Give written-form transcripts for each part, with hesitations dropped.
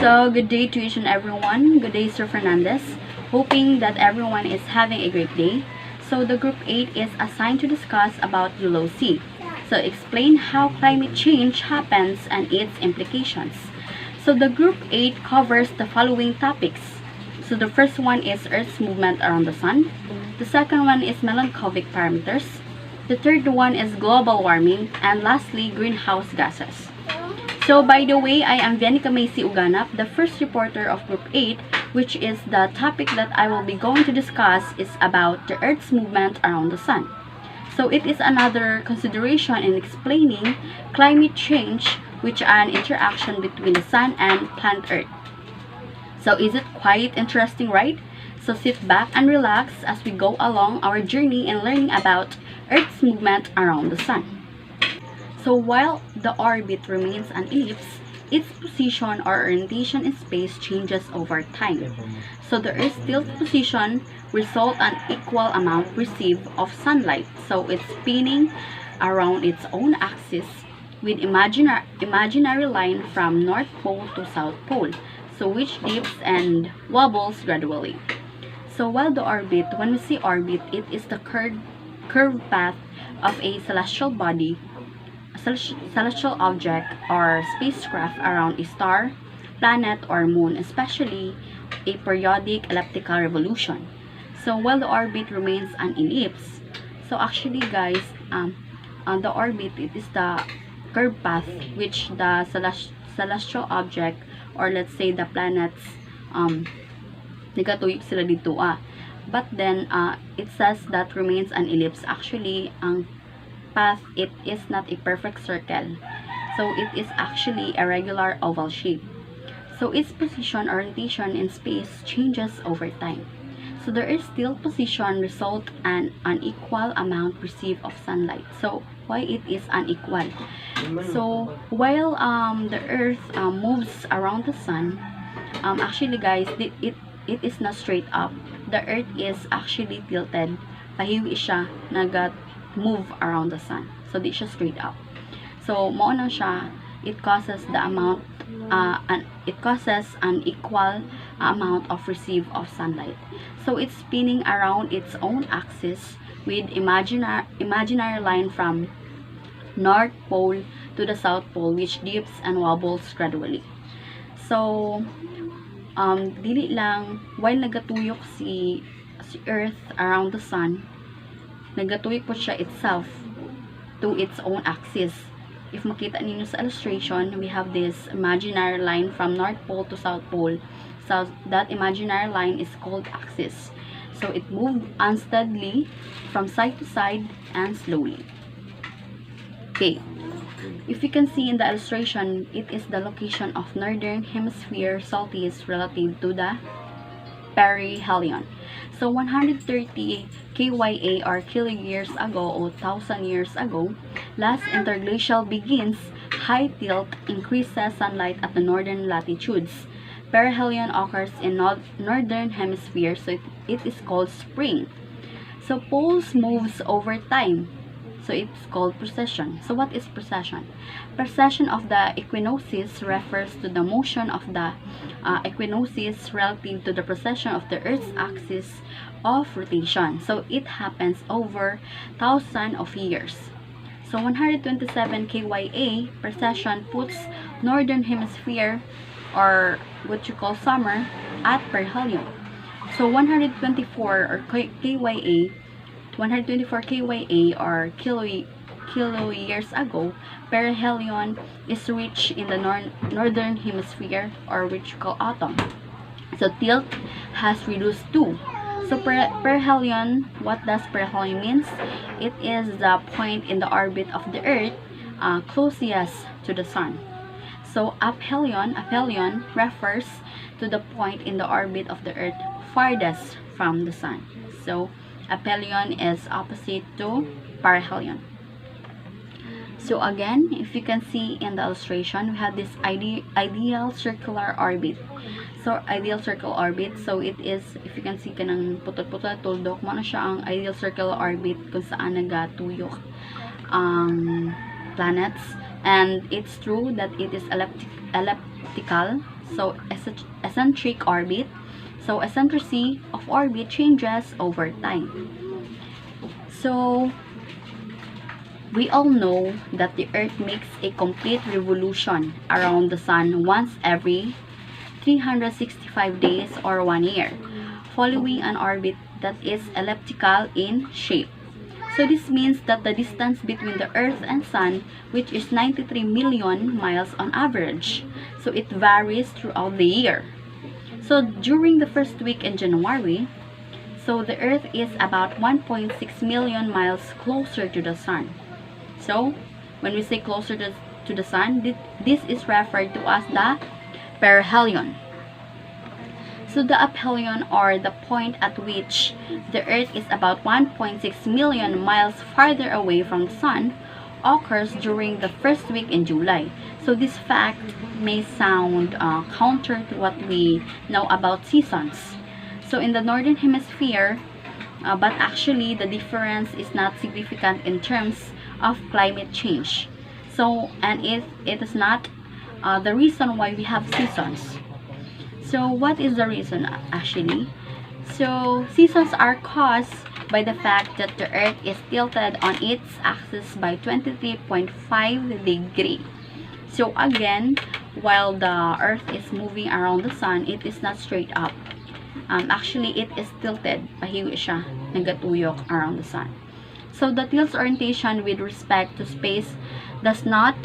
So, good day to each and everyone. Good day, Sir Fernandez. Hoping that everyone is having a great day. So, the Group 8 is assigned to discuss about ULOC. So, explain how climate change happens and its implications. So, the Group 8 covers the following topics. So, the first one is Earth's movement around the sun. The second one is Milankovitch parameters. The third one is global warming. And lastly, greenhouse gases. So, by the way, I am Venica Macy Uganap, the first reporter of Group 8, which is the topic that I will be going to discuss is about the Earth's movement around the sun. So, it is another consideration in explaining climate change, which is an interaction between the sun and planet Earth. So, is it quite interesting, right? So, sit back and relax as we go along our journey in learning about Earth's movement around the sun. So while the orbit remains an ellipse, its position or orientation in space changes over time. So the Earth's tilt position results an equal amount received of sunlight. So it's spinning around its own axis with imaginary line from North Pole to South Pole, so which dips and wobbles gradually. So while the orbit, when we say orbit, it is the curved path of a celestial body, celestial object or spacecraft around a star, planet, or moon, especially a periodic elliptical revolution. So while the orbit remains an ellipse, so actually guys, on the orbit, it is the curved path which the celestial object, or let's say the planets, nagatuyok sila dito But then, it says that remains an ellipse. Actually, ang path, it is not a perfect circle, so it is actually a regular oval shape. So its position orientation in space changes over time. So there is still position result an unequal amount received of sunlight. So why it is unequal? So while the Earth moves around the sun, actually guys, it is not straight up. The Earth is actually tilted. Pahiwi siya, move around the sun. So, di siya straight up. So, mauna siya, it causes the amount, it causes an equal amount of receive of sunlight. So, it's spinning around its own axis with imaginary line from North Pole to the South Pole, which dips and wobbles gradually. So, dili lang, while nagatuyok si Earth around the sun, nagatuyok po siya itself to its own axis. If makita ninyo sa illustration, we have this imaginary line from North Pole to South Pole. So that imaginary line is called axis. So it moved unsteadily from side to side and slowly. Okay. If you can see in the illustration, it is the location of northern hemisphere solstice relative to the perihelion. So 130 KYA or kiloyears ago or 1,000 years ago, last interglacial begins, high tilt increases sunlight at the northern latitudes. Perihelion occurs in northern hemisphere, so it is called spring. So poles moves over time. So it's called precession. So what is precession? Precession of the equinoxes refers to the motion of the equinoxes relative to the precession of the Earth's axis of rotation. So it happens over thousands of years. So 127 KYA precession puts northern hemisphere, or what you call summer, at perihelion. So 124 or KYA 124 KYA or kilo years ago, perihelion is reached in the northern hemisphere, or which you call autumn. So tilt has reduced too. So perihelion, what does perihelion means? It is the point in the orbit of the Earth closest to the sun. So aphelion refers to the point in the orbit of the Earth farthest from the sun. So aphelion is opposite to perihelion. So again, if you can see in the illustration, we have this ideal circular orbit. So ideal circular orbit, so it is, if you can see kanang putol-putol tuldok mo na siya ang ideal circular orbit kung saan nagatuyok ang planets And it's true that it is elliptical, so eccentric orbit. So eccentricity of orbit changes over time. So we all know that the Earth makes a complete revolution around the Sun once every 365 days or 1 year, following an orbit that is elliptical in shape. So this means that the distance between the Earth and Sun, which is 93 million miles on average, so it varies throughout the year. So during the first week in January, so the Earth is about 1.6 million miles closer to the Sun. So when we say closer to the Sun, this is referred to as the perihelion. So the aphelion, or the point at which the Earth is about 1.6 million miles farther away from the Sun, occurs during the first week in July. So this fact may sound counter to what we know about seasons. So in the northern hemisphere, but actually the difference is not significant in terms of climate change. So, and it is not the reason why we have seasons. So what is the reason actually? So seasons are caused by the fact that the Earth is tilted on its axis by 23.5 degrees. So again, while the Earth is moving around the Sun, it is not straight up. Actually, it is tilted. Pahiwi siya, nagatuyok around the Sun. So the tilt's orientation with respect to space does not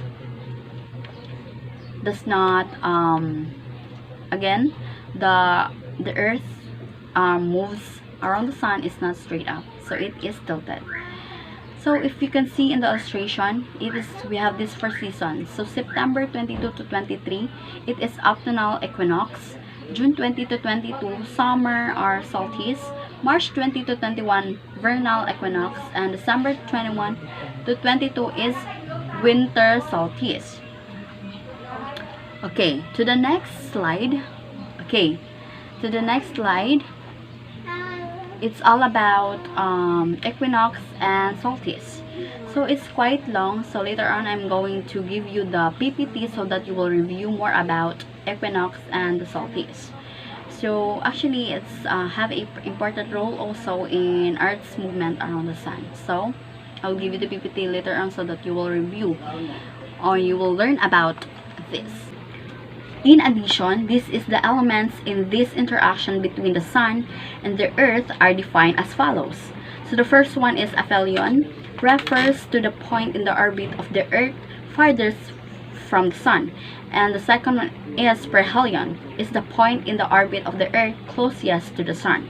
again, the Earth moves around the Sun is not straight up, so it is tilted. So if you can see in the illustration, we have this for seasons. So September 22 to 23, it is autumnal equinox. June 20 to 22, summer or solstice. March 20 to 21, vernal equinox. And December 21 to 22 is winter solstice. Okay, to the next slide. It's all about equinox and solstice. So it's quite long, so later on I'm going to give you the PPT so that you will review more about equinox and the solstice. So actually it's have a important role also in Earth's movement around the Sun. So I'll give you the PPT later on so that you will review or you will learn about this. In addition, this is the elements in this interaction between the Sun and the Earth are defined as follows. So the first one is aphelion, refers to the point in the orbit of the Earth farthest from the Sun. And the second one is perihelion, is the point in the orbit of the Earth closest to the Sun.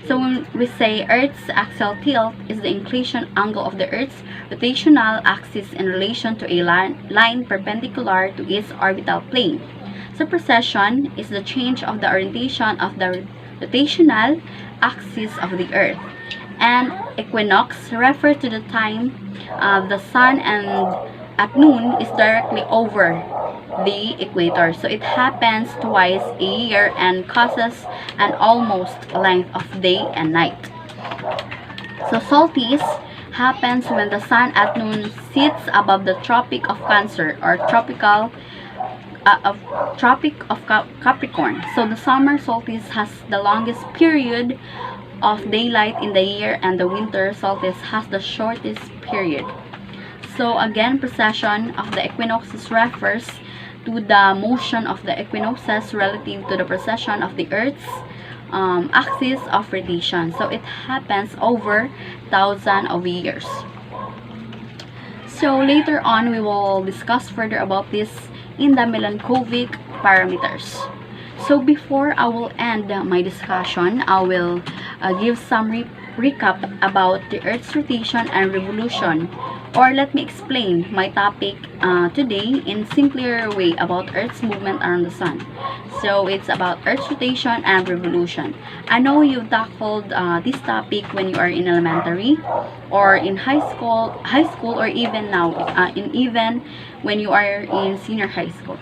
So when we say Earth's axial tilt is the inclination angle of the Earth's rotational axis in relation to a line perpendicular to its orbital plane. So precession is the change of the orientation of the rotational axis of the Earth. And equinox refers to the time the Sun and at noon is directly over the equator. So it happens twice a year and causes an almost length of day and night. So solstice happens when the Sun at noon sits above the Tropic of Cancer or Tropic of Capricorn. So the summer solstice has the longest period of daylight in the year, and the winter solstice has the shortest period. So again, precession of the equinoxes refers to the motion of the equinoxes relative to the precession of the Earth's axis of rotation. So it happens over thousands of years. So later on, we will discuss further about this in the Milankovic parameters. So before I will end my discussion, I will give some recap about the Earth's rotation and revolution, or let me explain my topic today in simpler way about Earth's movement around the Sun. So it's about Earth's rotation and revolution. I know you've tackled this topic when you are in elementary or in high school, or even now, even when you are in senior high school.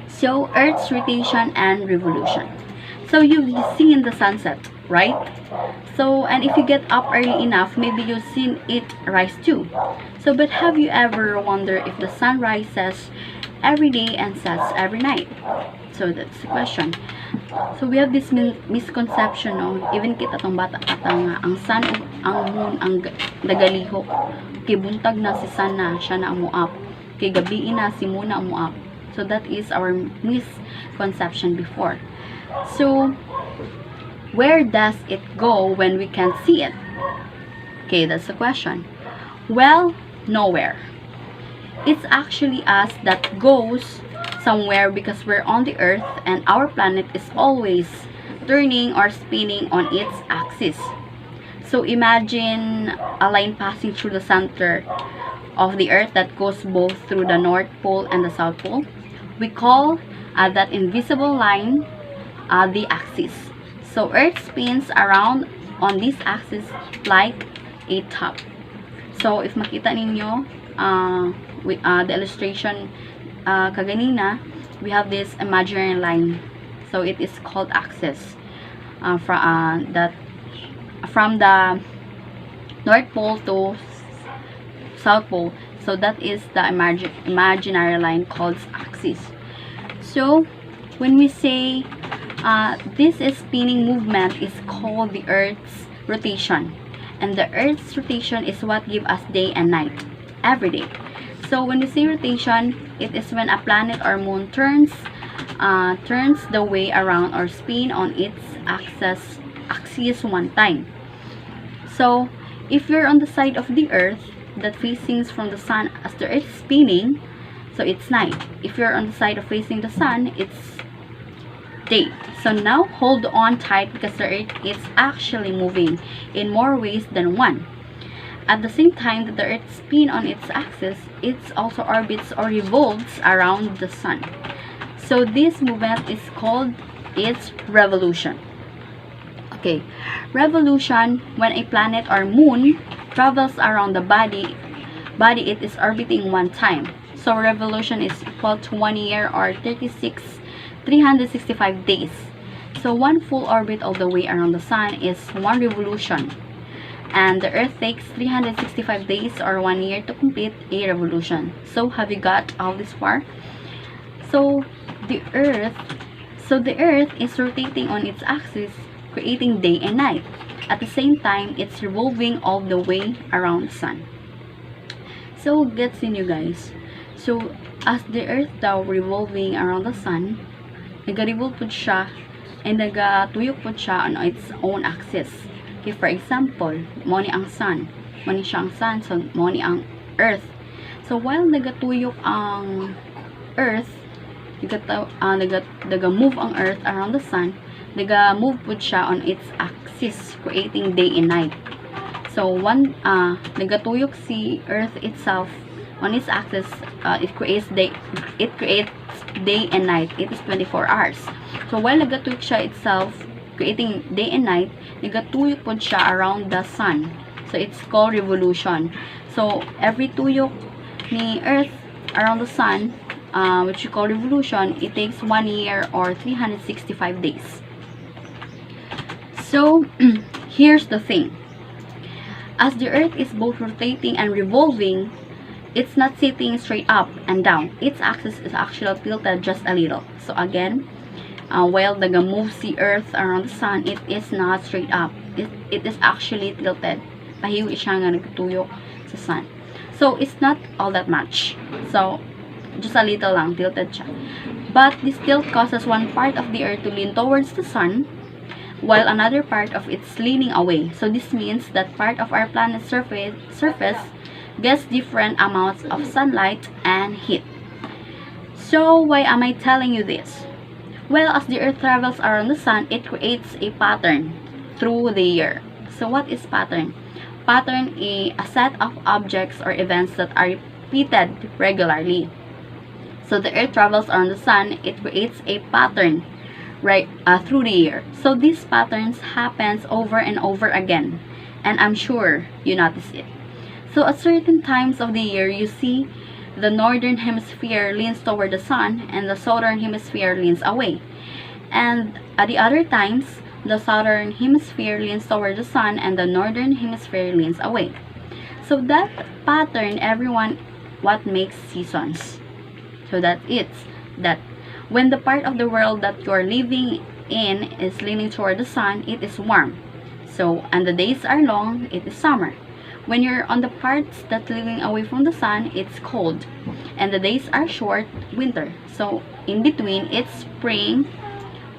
So Earth's rotation and revolution. So you've seen the sunset. right? So, and if you get up early enough, maybe you've seen it rise too. So, but have you ever wondered if the sun rises every day and sets every night? So, that's the question. So, we have this misconception, no? Even kita tong bata kata nga, ang sun, ang moon, ang dagalihok. Kay buntag na si sun na, siya na amuap. Kay gabi na si moon na amuap. So, that is our misconception before. So, where does it go when we can't see it? Okay, that's the question. Well, nowhere. It's actually us that goes somewhere because we're on the earth and our planet is always turning or spinning on its axis. So imagine a line passing through the center of the earth that goes both through the North Pole and the South Pole. We call that invisible line the axis. So earth spins around on this axis like a top. So if makita ninyo the illustration kaganina, we have this imaginary line. So it is called axis from the North Pole to South Pole. So that is the imaginary line called axis. So when we say this is spinning movement is called the Earth's rotation, and the Earth's rotation is what gives us day and night every day. So when we say rotation, it is when a planet or moon turns the way around or spin on its axis one time. So if you're on the side of the Earth that facing from the sun as the Earth is spinning, so it's night. If you're on the side of facing the sun, it's day. So now hold on tight because the Earth is actually moving in more ways than one. At the same time that the Earth spins on its axis, it also orbits or revolves around the sun. So this movement is called its revolution. Okay, revolution, when a planet or moon travels around the body it is orbiting one time. So revolution is equal to 1 year or 365 days. So one full orbit all the way around the sun is one revolution. And the Earth takes 365 days or 1 year to complete a revolution. So have you got all this far? So the Earth is rotating on its axis, creating day and night. At the same time, it's revolving all the way around the sun. So gets in you guys. So as the Earth daw revolving around the sun, nag-revolve po siya and nag-tuyok po siya on its own axis. Okay, for example, mo ni ang sun. Mo ni siya ang sun, so mo ni ang Earth. So while nagatuyok ang Earth, naga-move ang Earth around the sun, naga-move po siya on its axis, creating day and night. So nagatuyok si Earth itself on its axis, it creates day and night. It is 24 hours. So while nagatuyok siya itself, creating day and night, nagatuyok po siya around the sun. So it's called revolution. So every tuyok ni Earth around the sun, which you call revolution, it takes 1 year or 365 days. So here's the thing. As the Earth is both rotating and revolving, it's not sitting straight up and down. Its axis is actually tilted just a little. So again, while moves the Earth around the sun, it is not straight up. It is actually tilted. Pahiwi siya nga nagtuyok sa sun. So it's not all that much. So just a little lang, tilted siya. But this tilt causes one part of the Earth to lean towards the sun, while another part of it's leaning away. So this means that part of our planet's surface gets different amounts of sunlight and heat. So why am I telling you this? Well, as the Earth travels around the sun, it creates a pattern through the year. So what is pattern? Pattern is a set of objects or events that are repeated regularly. So the Earth travels around the sun, it creates a pattern through the year. So these patterns happens over and over again, and I'm sure you notice it. So at certain times of the year, you see the northern hemisphere leans toward the sun and the southern hemisphere leans away. And at the other times, the southern hemisphere leans toward the sun and the northern hemisphere leans away. So that pattern, everyone, what makes seasons. So that's it. That when the part of the world that you're living in is leaning toward the sun, it is warm. So, and the days are long, it is summer. When you're on the parts that living away from the sun, it's cold. And the days are short, winter. So, in between, it's spring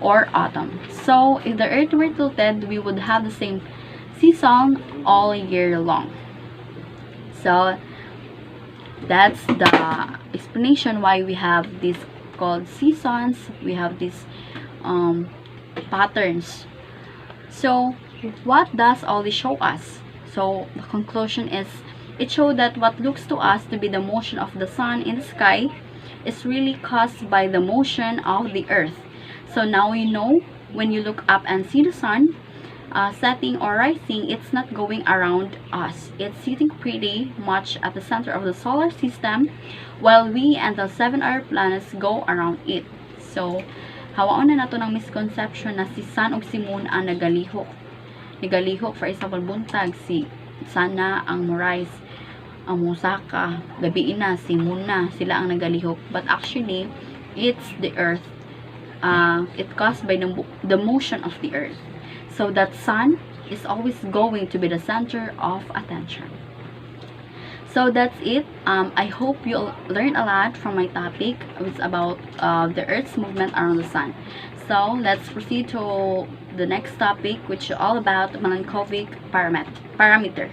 or autumn. So, if the earth were tilted, we would have the same season all year long. So, that's the explanation why we have this called seasons. We have these patterns. So, what does all this show us? So, the conclusion is, it showed that what looks to us to be the motion of the sun in the sky is really caused by the motion of the earth. So, now you know, when you look up and see the sun, setting or rising, it's not going around us. It's sitting pretty much at the center of the solar system, while we and the 7 other planets go around it. So, hawaon na nato ng misconception na si Sun ug si Moon ang nagalihok. Nagalihok, for example, buntag, si Sun na ang morise, ang musaka, gabi na, si Moon na, sila ang nagalihok. But actually, it's the Earth. It caused by the motion of the Earth. So that sun is always going to be the center of attention. So that's it. I hope you learned a lot from my topic. It's about the Earth's movement around the sun. So let's proceed to the next topic, which is all about Milankovitch parameter.